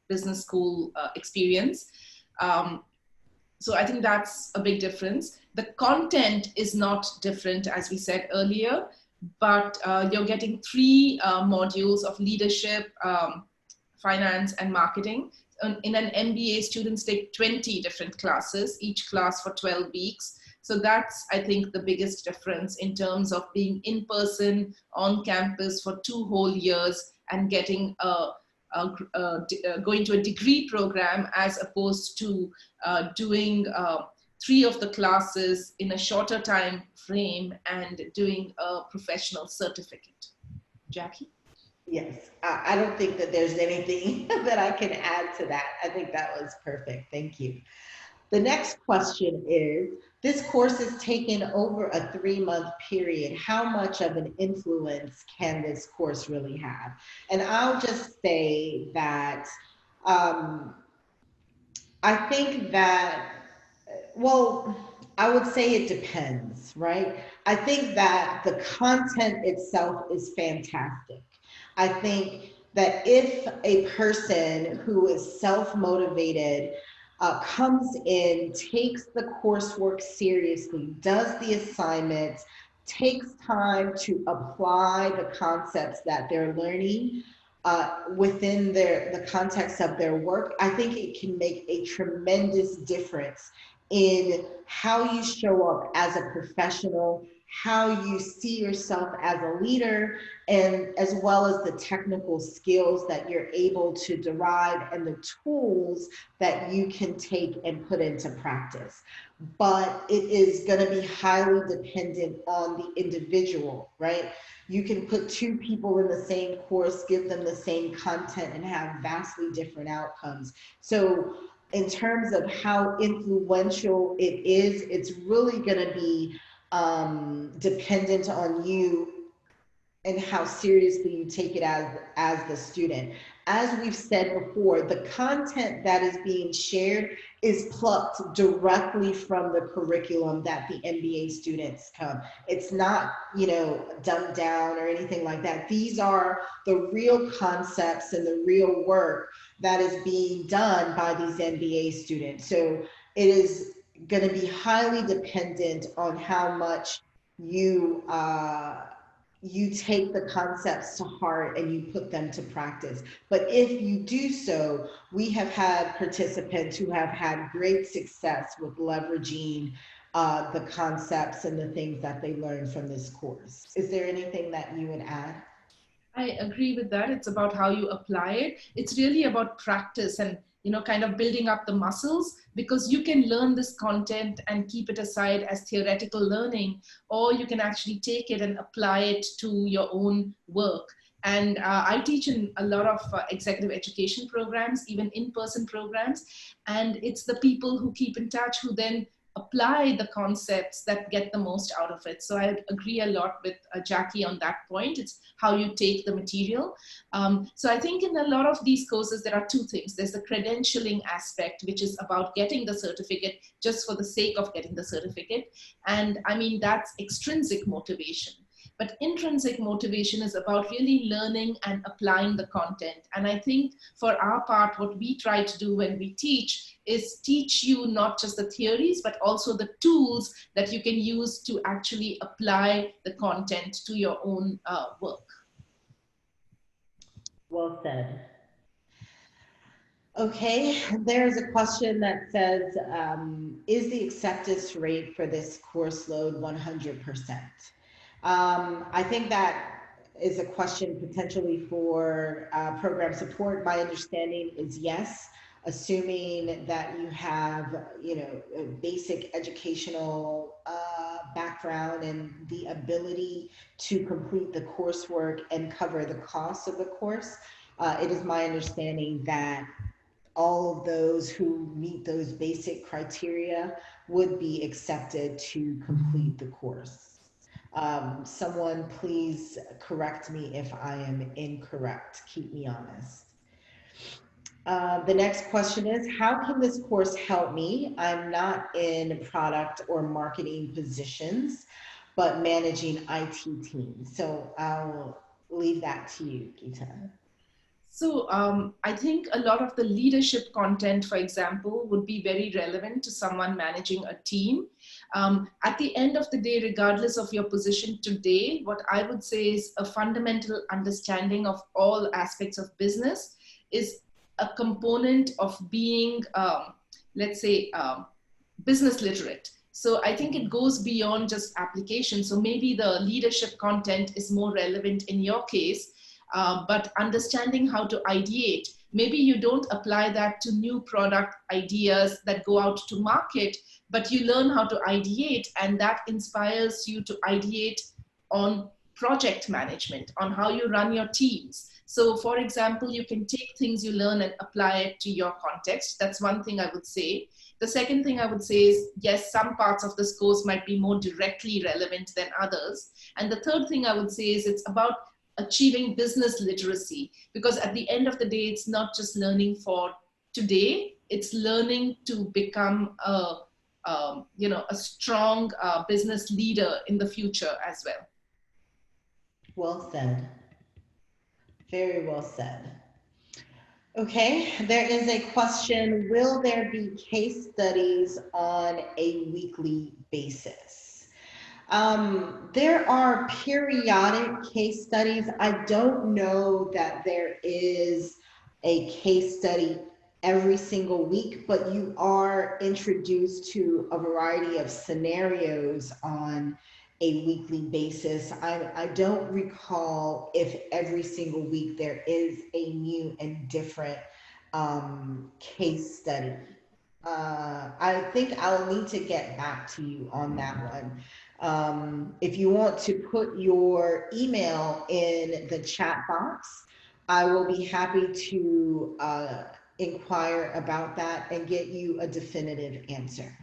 business school experience. So I think that's a big difference. The content is not different, as we said earlier, but you're getting 3 modules of leadership, finance, and marketing. In an MBA, students take 20 different classes, each class for 12 weeks. So that's, I think, the biggest difference in terms of being in person on campus for 2 whole years and getting a going to a degree program as opposed to doing 3 of the classes in a shorter time frame and doing a professional certificate. Jackie? Yes, I don't think that there's anything that I can add to that. I think that was perfect. Thank you. The next question is, this course is taken over a 3-month period. How much of an influence can this course really have? And I'll just say that I think that, well, I would say it depends, right? I think that the content itself is fantastic. I think that if a person who is self-motivated comes in, takes the coursework seriously, does the assignments, takes time to apply the concepts that they're learning within the context of their work, I think it can make a tremendous difference in how you show up as a professional, how you see yourself as a leader, and as well as the technical skills that you're able to derive and the tools that you can take and put into practice. But it is going to be highly dependent on the individual, right? You can put 2 people in the same course, give them the same content, and have vastly different outcomes. So in terms of how influential it is, it's really going to be dependent on you and how seriously you take it as the student. As we've said before, the content that is being shared is plucked directly from the curriculum that the MBA students come. It's not, dumbed down or anything like that. These are the real concepts and the real work that is being done by these MBA students. So it is going to be highly dependent on how much you take the concepts to heart and you put them to practice. But if you do so, we have had participants who have had great success with leveraging the concepts and the things that they learned from this course. Is there anything that you would add? I agree with that. It's about how you apply it. It's really about practice and, kind of building up the muscles, because you can learn this content and keep it aside as theoretical learning, or you can actually take it and apply it to your own work. And I teach in a lot of executive education programs, even in-person programs. And it's the people who keep in touch who then apply the concepts that get the most out of it. So I agree a lot with Jackie on that point. It's how you take the material. So I think in a lot of these courses, there are 2 things. There's the credentialing aspect, which is about getting the certificate just for the sake of getting the certificate. And I mean, that's extrinsic motivation. But intrinsic motivation is about really learning and applying the content. And I think for our part, what we try to do when we teach is teach you not just the theories, but also the tools that you can use to actually apply the content to your own work. Well said. Okay, there's a question that says, is the acceptance rate for this course load 100%? I think that is a question potentially for program support. My understanding is yes, assuming that you have, a basic educational background and the ability to complete the coursework and cover the cost of the course. It is my understanding that all of those who meet those basic criteria would be accepted to complete the course. Someone please correct me if I am incorrect. Keep me honest. The next question is, how can this course help me? I'm not in product or marketing positions, but managing IT teams. So I'll leave that to you, Gita. So I think a lot of the leadership content, for example, would be very relevant to someone managing a team. At the end of the day, regardless of your position today, what I would say is a fundamental understanding of all aspects of business is a component of being, let's say, business literate. So I think it goes beyond just application. So maybe the leadership content is more relevant in your case. but understanding how to ideate. Maybe you don't apply that to new product ideas that go out to market, but you learn how to ideate, and that inspires you to ideate on project management, on how you run your teams. So for example, you can take things you learn and apply it to your context. That's one thing I would say. The second thing I would say is, yes, some parts of this course might be more directly relevant than others. And the third thing I would say is it's about achieving business literacy, because at the end of the day, it's not just learning for today, it's learning to become a strong business leader in the future as well. Well said. Very well said. Okay, there is a question. Will there be case studies on a weekly basis? There are periodic case studies. I don't know that there is a case study every single week, but you are introduced to a variety of scenarios on a weekly basis. I don't recall if every single week there is a new and different case study. I think I'll need to get back to you on that one. If you want to put your email in the chat box, I will be happy to inquire about that and get you a definitive answer.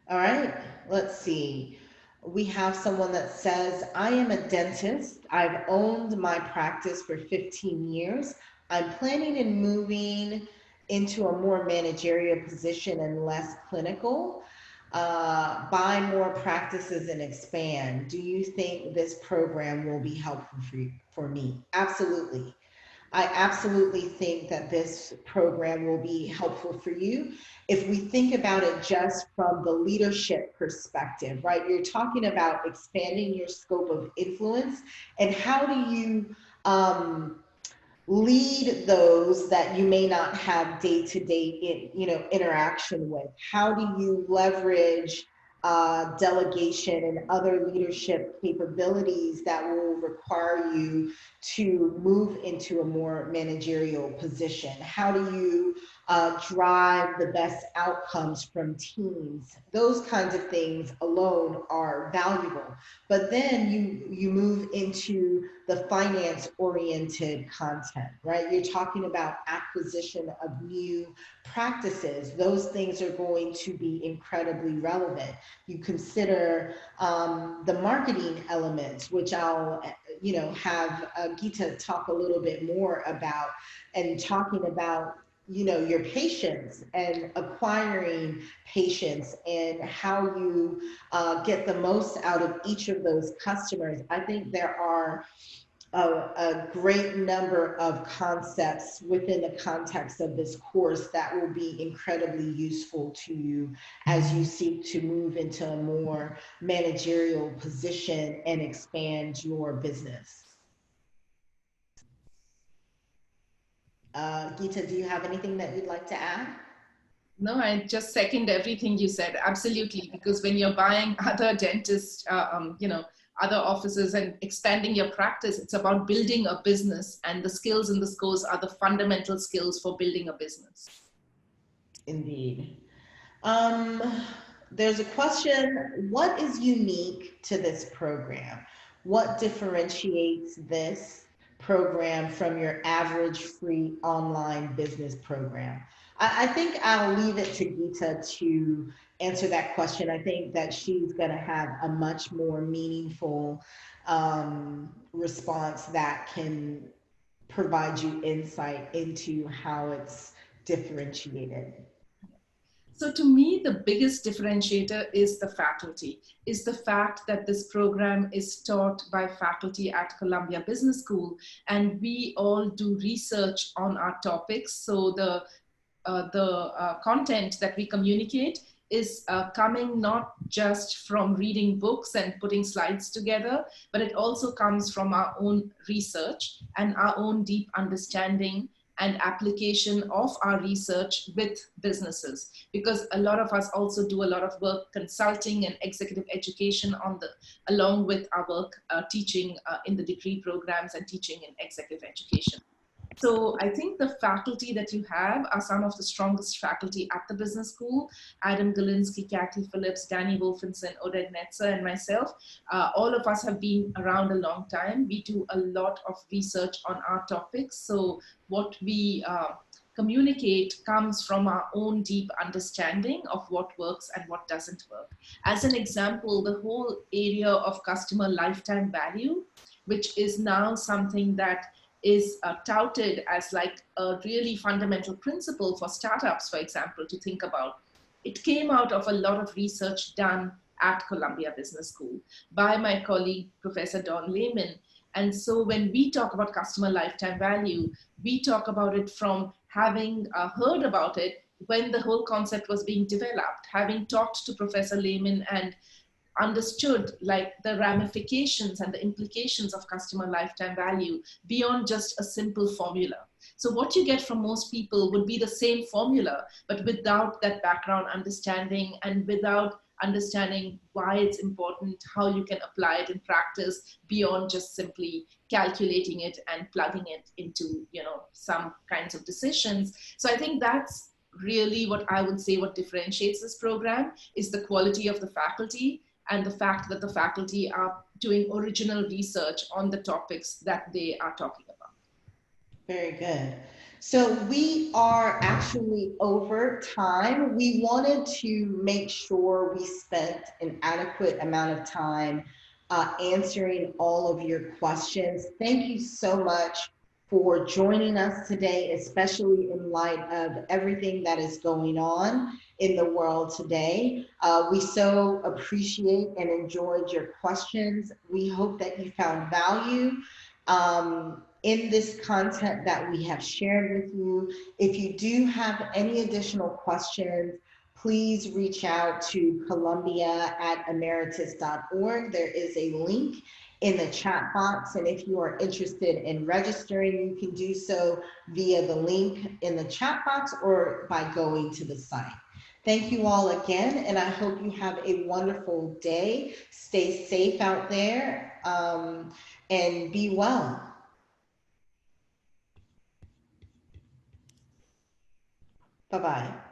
All right, let's see. We have someone that says, I am a dentist. I've owned my practice for 15 years. I'm planning on moving into a more managerial position and less clinical, buy more practices and expand. Do you think this program will be helpful for me? Absolutely. I absolutely think that this program will be helpful for you. If we think about it just from the leadership perspective, right? You're talking about expanding your scope of influence, and how do you lead those that you may not have day-to-day interaction with? How do you leverage delegation and other leadership capabilities that will require you to move into a more managerial position? How do you drive the best outcomes from teams? Those kinds of things alone are valuable. But then you move into the finance-oriented content, right? You're talking about acquisition of new practices. Those things are going to be incredibly relevant. You consider the marketing elements, which I'll have Gita talk a little bit more about, and talking about your patients and acquiring patients and how you get the most out of each of those customers. I think there are a great number of concepts within the context of this course that will be incredibly useful to you as you seek to move into a more managerial position and expand your business. Gita, do you have anything that you'd like to add? No, I just second everything you said. Absolutely, because when you're buying other dentists, other offices and expanding your practice, it's about building a business, and the skills in this course are the fundamental skills for building a business. Indeed. There's a question, what is unique to this program? What differentiates this program from your average free online business program? I think I'll leave it to Gita to answer that question. I think that she's going to have a much more meaningful response that can provide you insight into how it's differentiated. So to me, the biggest differentiator is the faculty, is the fact that this program is taught by faculty at Columbia Business School, and we all do research on our topics. So the content that we communicate is coming not just from reading books and putting slides together, but it also comes from our own research and our own deep understanding and application of our research with businesses, because a lot of us also do a lot of work consulting and executive education along with our work teaching in the degree programs and teaching in executive education. So I think the faculty that you have are some of the strongest faculty at the business school. Adam Galinsky, Kathy Phillips, Danny Wolfenson, Oded Netzer, and myself. All of us have been around a long time. We do a lot of research on our topics. So what we communicate comes from our own deep understanding of what works and what doesn't work. As an example, the whole area of customer lifetime value, which is now something that is touted as like a really fundamental principle for startups, for example, to think about. It came out of a lot of research done at Columbia Business School by my colleague, Professor Don Lehman. And so when we talk about customer lifetime value, we talk about it from having heard about it when the whole concept was being developed, having talked to Professor Lehman and understood like the ramifications and the implications of customer lifetime value beyond just a simple formula. So what you get from most people would be the same formula, but without that background understanding and without understanding why it's important, how you can apply it in practice beyond just simply calculating it and plugging it into, some kinds of decisions. So I think that's really what I would say what differentiates this program is the quality of the faculty and the fact that the faculty are doing original research on the topics that they are talking about. Very good. So we are actually over time. We wanted to make sure we spent an adequate amount of time answering all of your questions. Thank you so much for joining us today, especially in light of everything that is going on in the world today. We so appreciate and enjoyed your questions. We hope that you found value in this content that we have shared with you. If you do have any additional questions, please reach out to columbia@emeritus.org. There is a link in the chat box, and if you are interested in registering, you can do so via the link in the chat box or by going to the site. Thank you all again, and I hope you have a wonderful day. Stay safe out there, and be well. Bye-bye.